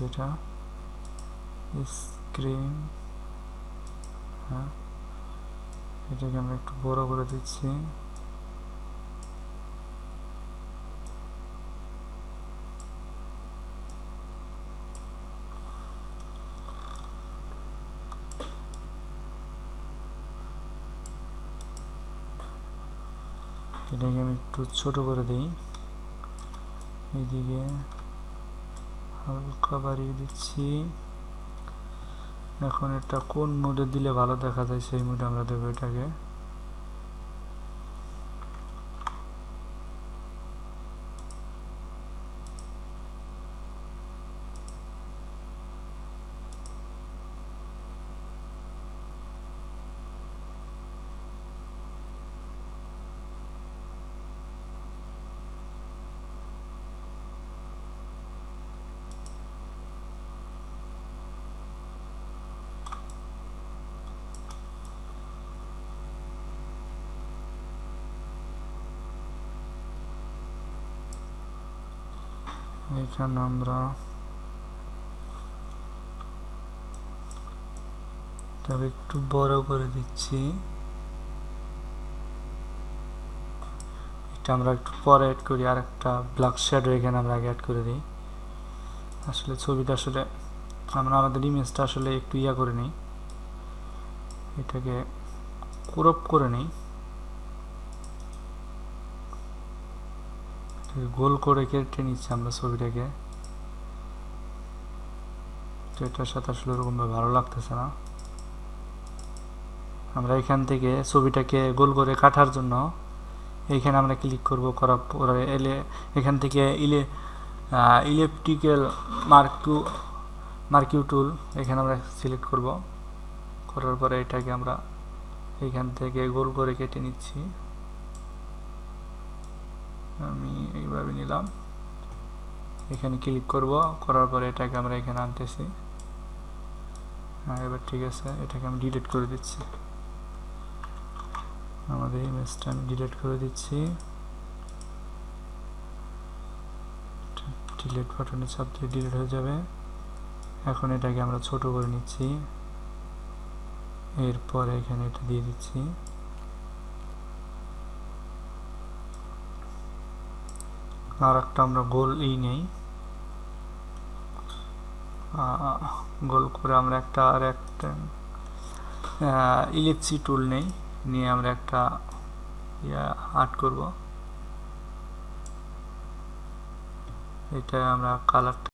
এটা স্ক্রিন, হ্যাঁ এটাকে আমরা একটু বড় করে দিচ্ছি। এটাকে আমি একটু ছোট করে দিই, এইদিকে হালকা বাড়িয়ে দিচ্ছি। এখন এটা কোন মোডে দিলে ভালো দেখা যায় সেই মোডে আমরা দেবো এটাকে। এখানে আমরা তবে একটু বড় করে দিচ্ছি। এটা আমরা একটু পরে অ্যাড করি, আর একটা ব্ল্যাক শ্যাডো এখানে আমরা আগে অ্যাড করে দিই। আসলে ছবিটা আসলে আমরা আমাদের ইমেজটা আসলে একটু ইয়া করে নিই, এটাকে ক্রপ করে নিই, গোল করে কেটে নিচ্ছি আমরা ছবিটাকে। তো এটার সাথে আসলে ওরকমভাবে ভালো লাগতেছে না। আমরা এখান থেকে ছবিটাকে গোল করে কাটার জন্য এইখানে আমরা ক্লিক করব, করার পরে এখান থেকে ইলেকট্রিক্যাল মার্কিউ টুল এখানে আমরা সিলেক্ট করব। করার পরে এটাকে আমরা এইখান থেকে গোল করে কেটে নিচ্ছি। আমি এইভাবে নিলাম, এখানে ক্লিক করব, করার পরে এটাকে আমরা এখানে আনতেছি। হ্যাঁ এবার ঠিক আছে, এটাকে আমি ডিলিট করে দিচ্ছি। আমাদের ইমেজটা আমি ডিলিট করে দিচ্ছি। ডিলিট বাটনে চাপ দিয়ে ডিলিট হয়ে যাবে। এখন এটাকে আমরা ছোট করে নিচ্ছি, এরপরে এখানে এটা দিয়ে দিচ্ছি। আর একটা আমরা গোল নেই, গোল করে আমরা একটা আর একটা ইলেপসি টুল নেই, নিয়ে আমরা একটা আর্ট করব। এটা আমরা কালার